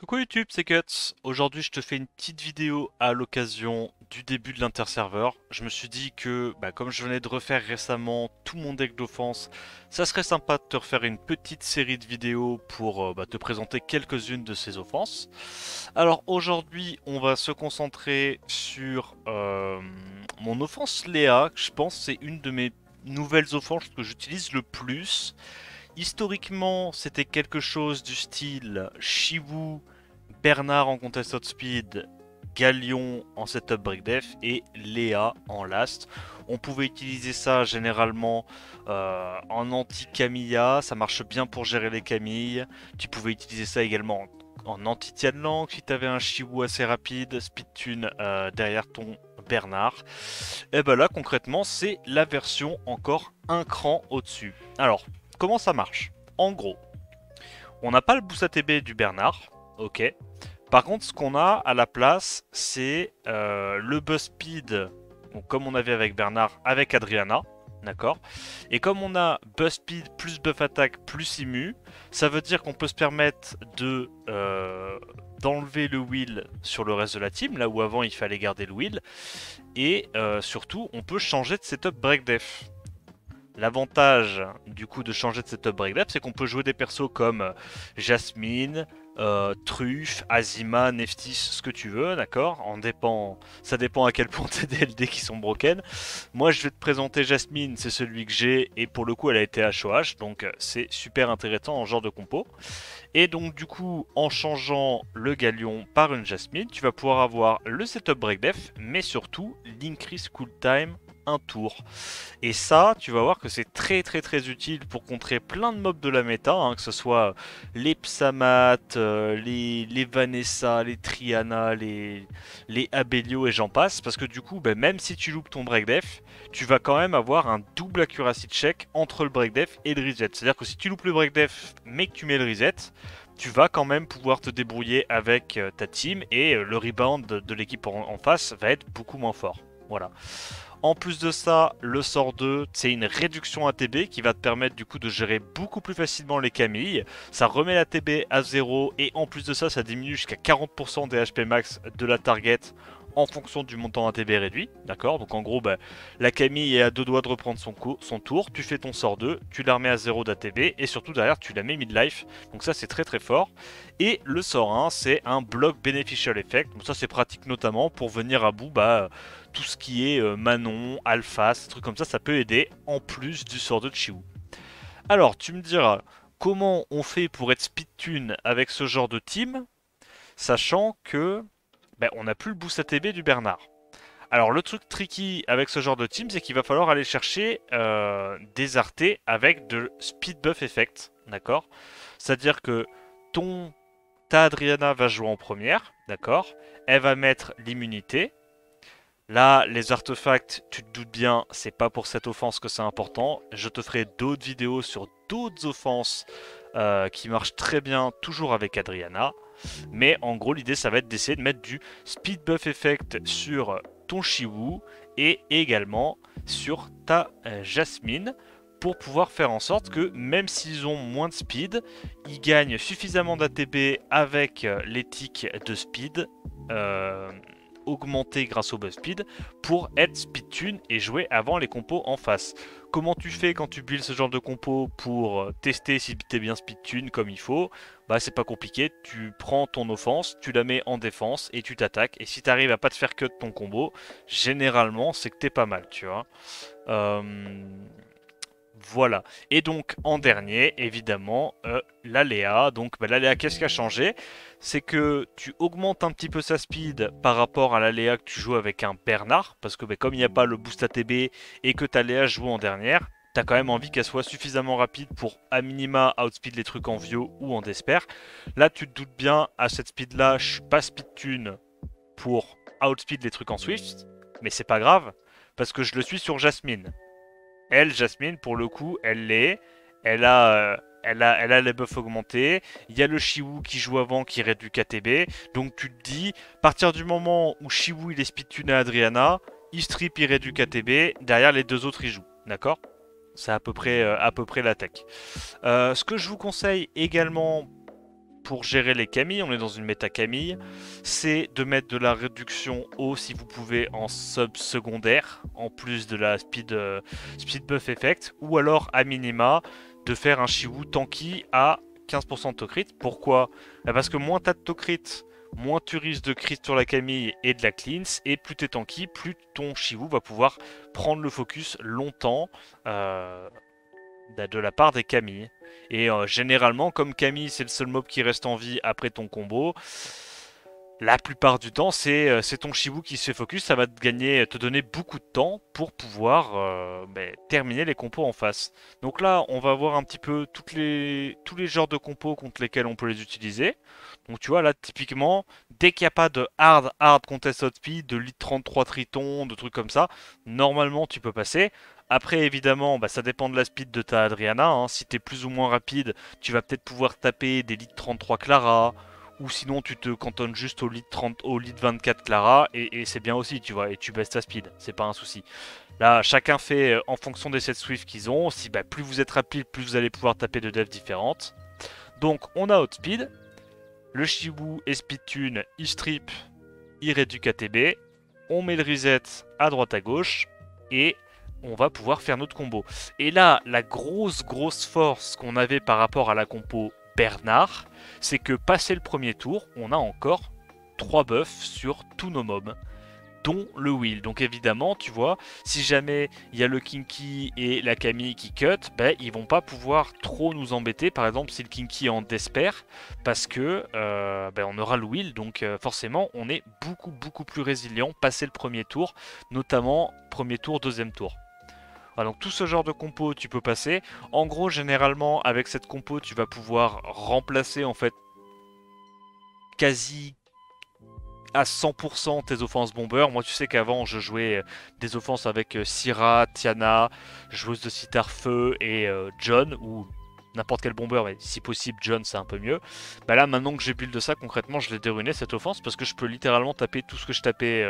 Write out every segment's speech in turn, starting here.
Coucou YouTube, c'est Guts. Aujourd'hui, je te fais une petite vidéo à l'occasion du début de l'interserveur. Je me suis dit que, comme je venais de refaire récemment tout mon deck d'offense, ça serait sympa de te refaire une petite série de vidéos pour te présenter quelques-unes de ces offenses. Alors aujourd'hui, on va se concentrer sur mon offense Léa. Je pense que c'est une de mes nouvelles offenses que j'utilise le plus. Historiquement, c'était quelque chose du style Chiwu, Bernard en Contested Speed, Galion en Setup Breakdef et Léa en Last. On pouvait utiliser ça généralement en anti-Camilla, ça marche bien pour gérer les Camilles. Tu pouvais utiliser ça également en anti-Tianlang si tu avais un Chiwu assez rapide, Speed Tune derrière ton Bernard. Et ben là concrètement c'est la version encore un cran au-dessus. Alors, comment ça marche? En gros, on n'a pas le boost ATB du Bernard, ok. Par contre, ce qu'on a à la place, c'est le buzz speed, donc comme on avait avec Bernard, avec Adriana, d'accord. Et comme on a buzz speed plus buff attack plus immu, ça veut dire qu'on peut se permettre de d'enlever le wheel sur le reste de la team, là où avant il fallait garder le wheel, et surtout on peut changer de setup breakdef. L'avantage du coup de changer de setup breakdef, c'est qu'on peut jouer des persos comme Jasmine, Truffe, Azima, Neftis, ce que tu veux, d'accord. Ça dépend à quel point tes DLD qui sont broken. Moi, je vais te présenter Jasmine, c'est celui que j'ai, et pour le coup, elle a été HOH, donc c'est super intéressant en genre de compo. Et donc, du coup, en changeant le Galion par une Jasmine, tu vas pouvoir avoir le setup breakdef, mais surtout l'increase cooltime un tour. Et ça, tu vas voir que c'est très très très utile pour contrer plein de mobs de la méta, hein, que ce soit les Psamat, les Vanessa, les Triana, les Abelio et j'en passe, parce que du coup, même si tu loupes ton breakdef, tu vas quand même avoir un double accuracy check entre le breakdef et le reset. C'est-à-dire que si tu loupes le breakdef mais que tu mets le reset, tu vas quand même pouvoir te débrouiller avec ta team et le rebound de l'équipe en face va être beaucoup moins fort. Voilà. En plus de ça, le sort 2, c'est une réduction ATB qui va te permettre du coup de gérer beaucoup plus facilement les Camilles. Ça remet l'ATB à 0 et en plus de ça, ça diminue jusqu'à 40% des HP max de la target en fonction du montant ATB réduit. D'accord. Donc en gros, la Camille est à deux doigts de reprendre son tour. Tu fais ton sort 2, tu la remets à 0 d'ATB et surtout derrière, tu la mets mid-life. Donc ça, c'est très très fort. Et le sort 1, c'est un block beneficial effect. Donc ça, c'est pratique notamment pour venir à bout tout ce qui est Manon, Alpha, ces trucs comme ça peut aider en plus du sort de Chiwu. Alors, tu me diras, comment on fait pour être speed tune avec ce genre de team, sachant que on n'a plus le boost ATB du Bernard. Alors, le truc tricky avec ce genre de team, c'est qu'il va falloir aller chercher des artés avec de speed buff effect, d'accord. C'est-à-dire que ta Adriana va jouer en première, d'accord. Elle va mettre l'immunité. Là, les artefacts, tu te doutes bien, c'est pas pour cette offense que c'est important. Je te ferai d'autres vidéos sur d'autres offenses qui marchent très bien, toujours avec Adriana. Mais en gros, l'idée, ça va être d'essayer de mettre du speed buff effect sur ton Chiwu et également sur ta Jasmine pour pouvoir faire en sorte que même s'ils ont moins de speed, ils gagnent suffisamment d'ATB avec les tics de speed augmenté grâce au buff speed pour être speed tune et jouer avant les compos en face. Comment tu fais quand tu builds ce genre de compo pour tester si t'es bien speed tune comme il faut? C'est pas compliqué, tu prends ton offense, tu la mets en défense et tu t'attaques. Et si t'arrives à pas te faire cut ton combo, généralement c'est que t'es pas mal, tu vois. Voilà. Et donc en dernier, évidemment, l'aléa. Donc l'aléa, qu'est-ce qui a changé? C'est que tu augmentes un petit peu sa speed par rapport à l'aléa que tu joues avec un Bernard. Parce que comme il n'y a pas le boost ATB et que ta Léa joue en dernière, t'as quand même envie qu'elle soit suffisamment rapide pour à minima outspeed les trucs en Vio ou en Desper. Là, tu te doutes bien, à cette speed-là, je suis pas speed tune pour outspeed les trucs en Swift. Mais c'est pas grave, parce que je le suis sur Jasmine. Elle, Jasmine, pour le coup, elle l'est. Elle a les buffs augmentés. Il y a le Chiwu qui joue avant qui réduit KTB. Donc tu te dis, à partir du moment où Chiwu il est speed tune à Adriana, il strip, il réduit KTB. Derrière les deux autres, ils jouent. D'accord? C'est à peu près la tech. Ce que je vous conseille également pour gérer les Camilles, on est dans une méta Camille, c'est de mettre de la réduction haut si vous pouvez en sub secondaire, en plus de la speed buff effect, ou alors à minima de faire un Chiwu tanky à 15% de to-crit. Pourquoi? Parce que moins t'as de to-crit, moins tu risques de crit sur la Camille et de la cleanse, et plus t'es tanky, plus ton Chiwu va pouvoir prendre le focus longtemps de la part des Camilles. Et généralement, comme Camille c'est le seul mob qui reste en vie après ton combo, la plupart du temps c'est ton Chiwu qui se fait focus, ça va te donner beaucoup de temps pour pouvoir terminer les compos en face. Donc là on va voir un petit peu tous les genres de compos contre lesquels on peut les utiliser. Donc tu vois là typiquement, dès qu'il n'y a pas de hard contest outspeed, de lead 33 triton, de trucs comme ça, normalement tu peux passer. Après évidemment ça dépend de la speed de ta Adriana, hein. Si tu es plus ou moins rapide, tu vas peut-être pouvoir taper des lead 33 Clara, ou sinon tu te cantonnes juste au lead 24 Clara, et c'est bien aussi, tu vois, et tu baisses ta speed, c'est pas un souci. Là, chacun fait en fonction des sets Swift qu'ils ont. Si plus vous êtes rapide, plus vous allez pouvoir taper de devs différentes. Donc on a Outspeed, le Chiwu et Speed Tune, il strip, il réduit KTB, on met le reset à droite à gauche, et on va pouvoir faire notre combo. Et là, la grosse force qu'on avait par rapport à la compo Bernard, c'est que passé le premier tour, on a encore 3 buffs sur tous nos mobs, dont le Will. Donc évidemment, tu vois, si jamais il y a le Kinky et la Camille qui cut, ils vont pas pouvoir trop nous embêter. Par exemple, si le Kinky est en despair, parce que on aura le Will, donc forcément, on est beaucoup plus résilient passé le premier tour, notamment premier tour, deuxième tour. Voilà, donc tout ce genre de compo tu peux passer. En gros, généralement, avec cette compo, tu vas pouvoir remplacer en fait quasi à 100% tes offenses bomber. Moi, tu sais qu'avant, je jouais des offenses avec Syra, Tiana, joueuse de Sitar Feu et John, ou n'importe quel bomber, mais si possible, John, c'est un peu mieux. Là, maintenant que j'ai build de ça, concrètement, je l'ai déruiné cette offense parce que je peux littéralement taper tout ce que je tapais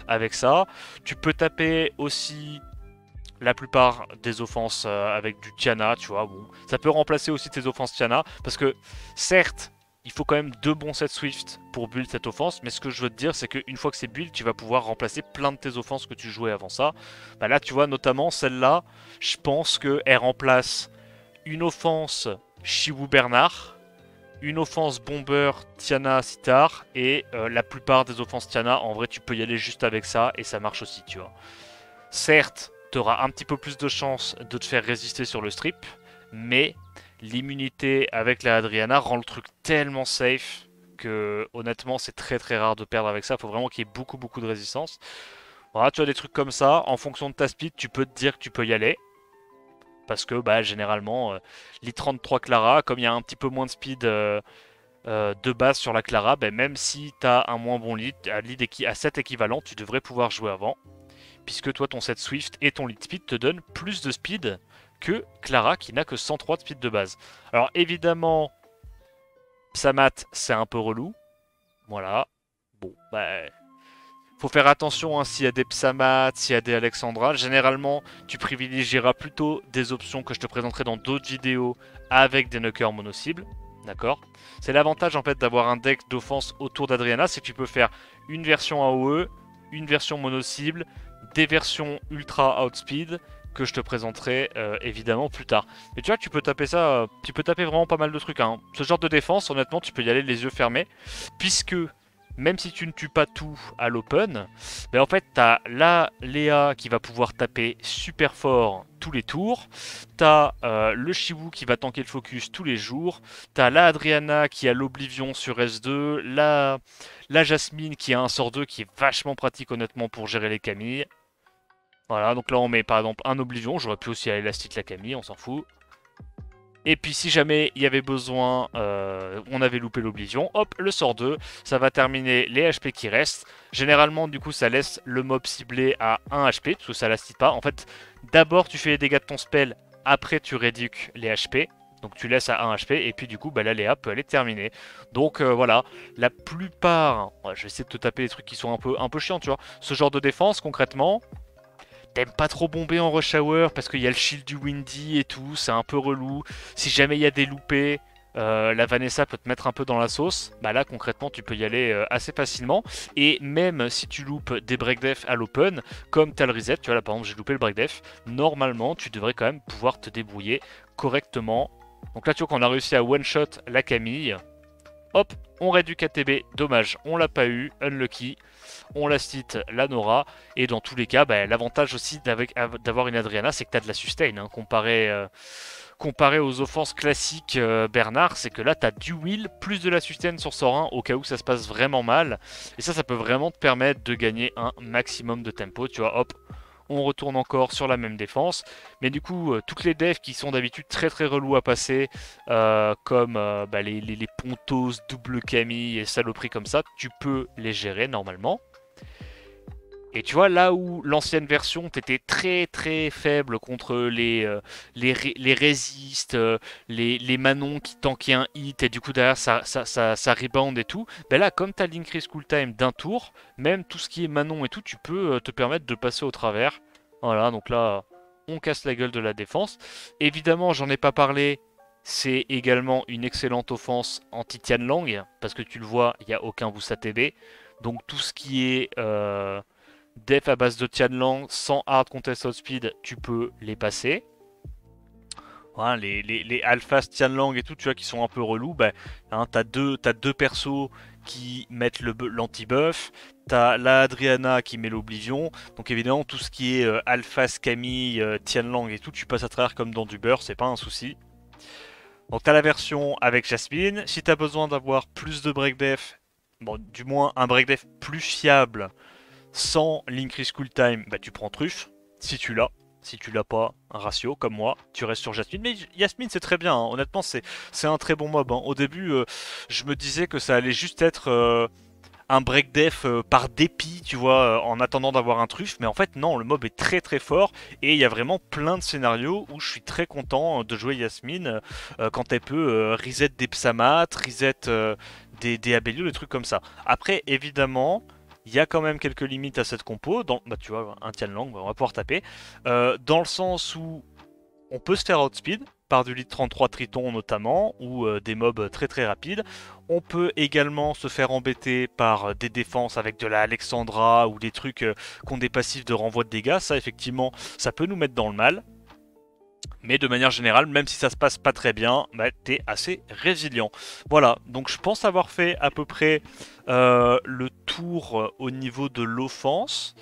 avec ça. Tu peux taper aussi la plupart des offenses avec du Tiana, tu vois. Bon, ça peut remplacer aussi tes offenses Tiana parce que, certes, il faut quand même 2 bons sets Swift pour build cette offense, mais ce que je veux te dire, c'est qu'une fois que c'est build, tu vas pouvoir remplacer plein de tes offenses que tu jouais avant ça. Là, tu vois, notamment celle-là, je pense qu'elle remplace une offense Chiwu Bernard, une offense Bomber Tiana Sitar, et la plupart des offenses Tiana, en vrai, tu peux y aller juste avec ça, et ça marche aussi, tu vois. Certes, tu auras un petit peu plus de chance de te faire résister sur le strip, mais l'immunité avec la Adriana rend le truc tellement safe que honnêtement c'est très rare de perdre avec ça. Il faut vraiment qu'il y ait beaucoup de résistance. Voilà, tu as des trucs comme ça, en fonction de ta speed, tu peux te dire que tu peux y aller. Parce que généralement, les 33 Clara, comme il y a un petit peu moins de speed de base sur la Clara, même si tu as un moins bon lead, à 7 équivalent, tu devrais pouvoir jouer avant. Puisque toi, ton set Swift et ton lead speed te donnent plus de speed que Clara qui n'a que 103 de speed de base. Alors évidemment, Psamat c'est un peu relou. Voilà. Bon, faut faire attention s'il y a des Psamat, s'il y a des Alexandra. Généralement, tu privilégieras plutôt des options que je te présenterai dans d'autres vidéos avec des knockers mono-cibles. D'accord? C'est l'avantage en fait d'avoir un deck d'offense autour d'Adriana, c'est que tu peux faire une version AOE, une version mono-cible, des versions ultra outspeed que je te présenterai évidemment plus tard. Mais tu vois, tu peux taper ça, tu peux taper vraiment pas mal de trucs, hein. Ce genre de défense, honnêtement, tu peux y aller les yeux fermés, puisque même si tu ne tues pas tout à l'open, en fait, t'as la Léa qui va pouvoir taper super fort tous les tours, t'as le Chiwu qui va tanker le focus tous les jours, t'as la Adriana qui a l'Oblivion sur S2, la Jasmine qui a un sort 2 qui est vachement pratique honnêtement pour gérer les Camilles. Voilà, donc là on met par exemple un Oblivion, j'aurais pu aussi aller Elastic la Camille, on s'en fout. Et puis si jamais il y avait besoin, on avait loupé l'Oblivion, hop, le sort 2, ça va terminer les HP qui restent. Généralement du coup ça laisse le mob ciblé à 1 HP, parce que ça l'astite pas. En fait, d'abord tu fais les dégâts de ton spell, après tu réduques les HP. Donc tu laisses à 1 HP et puis du coup la Léa peut aller terminer. Donc voilà, la plupart, je vais essayer de te taper des trucs qui sont un peu chiants, tu vois. Ce genre de défense concrètement, t'aimes pas trop bomber en rush hour parce qu'il y a le shield du Windy et tout, c'est un peu relou. Si jamais il y a des loupés, la Vanessa peut te mettre un peu dans la sauce, bah là concrètement tu peux y aller assez facilement. Et même si tu loupes des break def à l'open, comme t'as le reset, tu vois là par exemple j'ai loupé le break def, normalement tu devrais quand même pouvoir te débrouiller correctement. Donc là tu vois qu'on a réussi à one shot la Camille. Hop, on réduit KTB, dommage, on l'a pas eu, unlucky. On last hit la Nora, et dans tous les cas, bah, l'avantage aussi d'avoir une Adriana, c'est que tu as de la sustain, hein, comparé aux offenses classiques Bernard, c'est que là tu as du will plus de la sustain sur sort 1 au cas où ça se passe vraiment mal, et ça peut vraiment te permettre de gagner un maximum de tempo, tu vois, hop, on retourne encore sur la même défense. Mais du coup, toutes les devs qui sont d'habitude très très relous à passer, comme bah, les pontos, double Camille et saloperies comme ça, tu peux les gérer normalement. Et tu vois, là où l'ancienne version, t'étais très très faible contre les résistes, les manons qui tankaient un hit, et du coup derrière ça rebound et tout, ben là, comme t'as l'increase cooltime d'un tour, même tout ce qui est manon et tout, tu peux te permettre de passer au travers. Voilà, donc là, on casse la gueule de la défense. Évidemment, j'en ai pas parlé, c'est également une excellente offense anti-Tian Lang, parce que tu le vois, il n'y a aucun boost ATB. Donc tout ce qui est def à base de Tianlang sans hard contest outspeed, tu peux les passer. Voilà, les alphas Tianlang et tout, tu vois, qui sont un peu relous, bah, hein, t'as deux persos qui mettent l'anti-buff, t'as la Adriana qui met l'oblivion, donc évidemment tout ce qui est alphas Camille, Tianlang et tout, tu passes à travers comme dans du beurre, c'est pas un souci. Donc t'as la version avec Jasmine, si t'as besoin d'avoir plus de break def, bon, du moins un break def plus fiable, sans l'increase cooltime, bah tu prends Truffe, si tu l'as. Si tu l'as pas, un ratio comme moi, tu restes sur Jasmine. Mais Yasmine c'est très bien, hein. Honnêtement c'est un très bon mob, hein. Au début je me disais que ça allait juste être un break def par dépit, tu vois, en attendant d'avoir un Truffe. Mais en fait non, le mob est très très fort. Et il y a vraiment plein de scénarios où je suis très content de jouer Yasmine quand elle peut reset des Psamat, reset des Abelio, des trucs comme ça. Après évidemment... Il y a quand même quelques limites à cette compo, bah tu vois, un Tianlang, on va pouvoir taper, dans le sens où on peut se faire outspeed, par du lead 33 Triton notamment, ou des mobs très très rapides. On peut également se faire embêter par des défenses avec de la Alexandra, ou des trucs qui ont des passifs de renvoi de dégâts, ça effectivement, ça peut nous mettre dans le mal. Mais de manière générale, même si ça se passe pas très bien, bah, t'es assez résilient. Voilà, donc je pense avoir fait à peu près le tour au niveau de l'offense.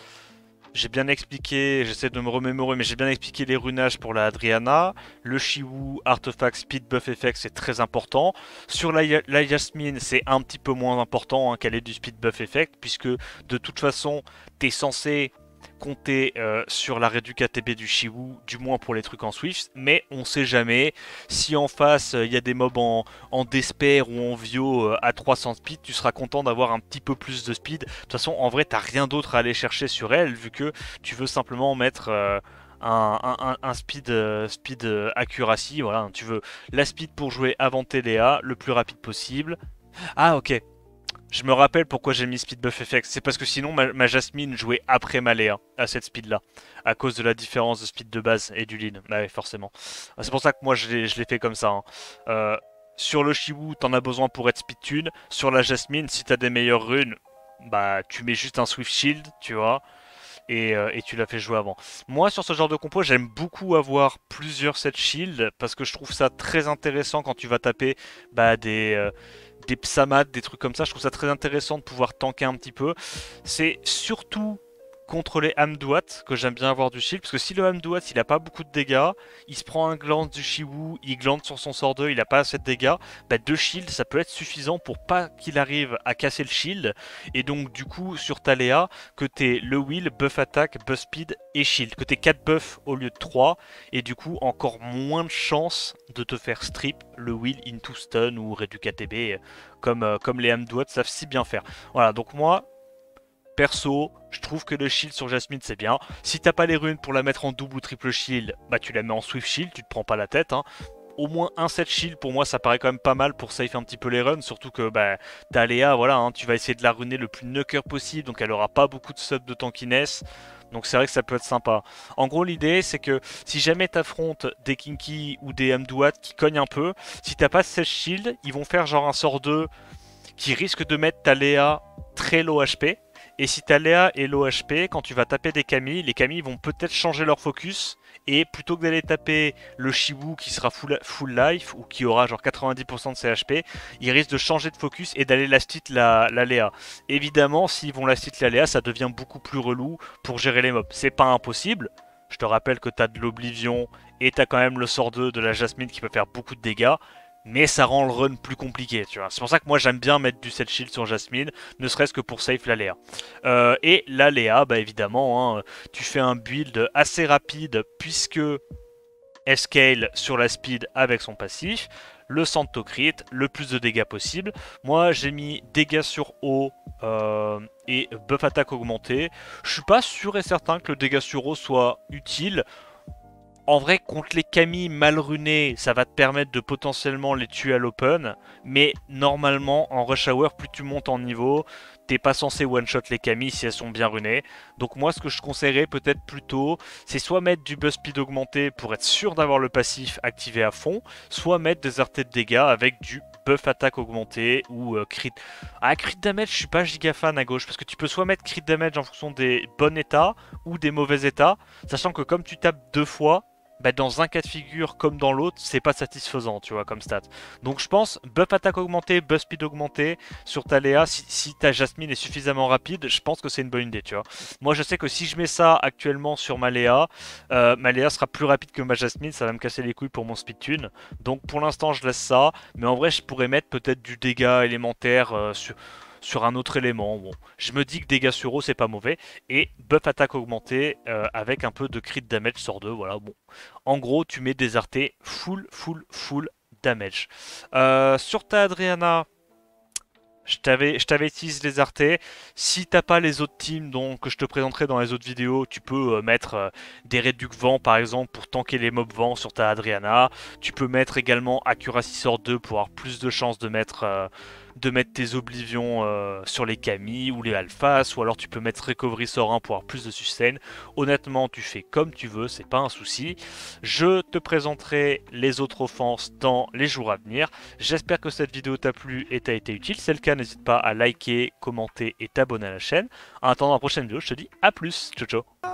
J'ai bien expliqué, j'essaie de me remémorer, mais j'ai bien expliqué les runages pour la Adriana. Le Shiwu, Artefact, Speed Buff Effect, c'est très important. Sur la Yasmine, c'est un petit peu moins important hein, qu'elle ait du Speed Buff Effect, puisque de toute façon, t'es censé compter sur la réduc ATB du Shiwu, du moins pour les trucs en Swift, mais on sait jamais. Si en face il y a des mobs en Despair ou en Vio à 300 speed, tu seras content d'avoir un petit peu plus de speed. De toute façon, en vrai, t'as rien d'autre à aller chercher sur elle, vu que tu veux simplement mettre un speed, accuracy. Voilà, tu veux la speed pour jouer avant Téléa le plus rapide possible. Ah, ok. Je me rappelle pourquoi j'ai mis Speed Buff Effect. C'est parce que sinon ma Jasmine jouait après ma Léa à cette speed là. À cause de la différence de speed de base et du lead. Bah ouais, forcément. C'est pour ça que moi je l'ai fait comme ça. Hein. Sur le Shiwu, t'en as besoin pour être speed tune. Sur la Jasmine, si t'as des meilleures runes, bah tu mets juste un Swift Shield, tu vois. Et tu l'as fait jouer avant. Moi, sur ce genre de compo, j'aime beaucoup avoir plusieurs sets shield parce que je trouve ça très intéressant quand tu vas taper bah, des psamats, des trucs comme ça. Je trouve ça très intéressant de pouvoir tanker un petit peu. C'est surtout contre les Hamdouat que j'aime bien avoir du shield. Parce que si le Hamdouat il a pas beaucoup de dégâts, il se prend un glance du Shiwu, il glande sur son sort 2, il a pas assez de dégâts, bah 2 shields ça peut être suffisant pour pas qu'il arrive à casser le shield. Et donc du coup sur Taléa, que t'aies le will, buff attack, buff speed et shield. Que t'aies 4 buffs au lieu de 3. Et du coup encore moins de chances de te faire strip le will into stun ou réduc ATB comme les Hamdouat savent si bien faire. Voilà donc moi perso, je trouve que le shield sur Jasmine c'est bien. Si t'as pas les runes pour la mettre en double ou triple shield, bah tu la mets en swift shield, tu te prends pas la tête. Hein. Au moins un set shield pour moi ça paraît quand même pas mal pour safe un petit peu les runs. Surtout que bah, t'as Léa, voilà, hein, tu vas essayer de la runer le plus knocker possible, donc elle aura pas beaucoup de sub de tankiness. Donc c'est vrai que ça peut être sympa. En gros, l'idée c'est que si jamais t'affrontes des Kinky ou des Amduat qui cognent un peu, si t'as pas Sage Shield, ils vont faire genre un sort 2 qui risque de mettre ta Léa très low HP. Et si ta Léa est low HP, quand tu vas taper des Camille, les Camille vont peut-être changer leur focus. Et plutôt que d'aller taper le Shibu qui sera full life ou qui aura genre 90% de ses HP, ils risquent de changer de focus et d'aller last hit la Léa. Évidemment, s'ils vont last hit la Léa, ça devient beaucoup plus relou pour gérer les mobs. C'est pas impossible. Je te rappelle que t'as de l'Oblivion et t'as quand même le sort 2 de la Jasmine qui peut faire beaucoup de dégâts. Mais ça rend le run plus compliqué, tu vois. C'est pour ça que moi j'aime bien mettre du set shield sur Jasmine, ne serait-ce que pour safe la Léa. Et la Léa, bah évidemment, hein, tu fais un build assez rapide puisque elle scale sur la speed avec son passif, le Santo crit, le plus de dégâts possible. Moi j'ai mis dégâts sur eau et buff attaque augmenté. Je suis pas sûr et certain que le dégât sur eau soit utile. En vrai, contre les Camille mal runées, ça va te permettre de potentiellement les tuer à l'open. Mais normalement, en rush hour, plus tu montes en niveau, t'es pas censé one-shot les Camille si elles sont bien runées. Donc moi, ce que je conseillerais peut-être plutôt, c'est soit mettre du buzz speed augmenté pour être sûr d'avoir le passif activé à fond, soit mettre des artées de dégâts avec du buff attaque augmenté ou crit. Ah, crit damage, je suis pas giga fan à gauche parce que tu peux soit mettre crit damage en fonction des bons états ou des mauvais états, sachant que comme tu tapes 2 fois, bah dans un cas de figure comme dans l'autre, c'est pas satisfaisant, tu vois, comme stat. Donc je pense, buff attaque augmenté, buff speed augmenté sur ta Léa, si ta Jasmine est suffisamment rapide, je pense que c'est une bonne idée, tu vois. Moi je sais que si je mets ça actuellement sur ma Léa sera plus rapide que ma Jasmine, ça va me casser les couilles pour mon speed tune. Donc pour l'instant je laisse ça, mais en vrai je pourrais mettre peut-être du dégât élémentaire sur un autre élément. Bon, je me dis que dégâts sur eau c'est pas mauvais. Et buff attaque augmenté avec un peu de crit damage sort 2. Voilà, bon. En gros, tu mets des artés full damage. Sur ta Adriana, je t'avais teasé les artés. Si t'as pas les autres teams donc, que je te présenterai dans les autres vidéos, tu peux mettre des réducs vent par exemple pour tanker les mobs vent sur ta Adriana. Tu peux mettre également Accuracy sort 2 pour avoir plus de chances de mettre tes oblivions sur les Camille ou les alphas, ou alors tu peux mettre Recovery sort 1 pour avoir plus de sustain. Honnêtement, tu fais comme tu veux, c'est pas un souci. Je te présenterai les autres offenses dans les jours à venir. J'espère que cette vidéo t'a plu et t'a été utile. Si c'est le cas, n'hésite pas à liker, commenter et t'abonner à la chaîne. En attendant la prochaine vidéo, je te dis à plus. Ciao ciao.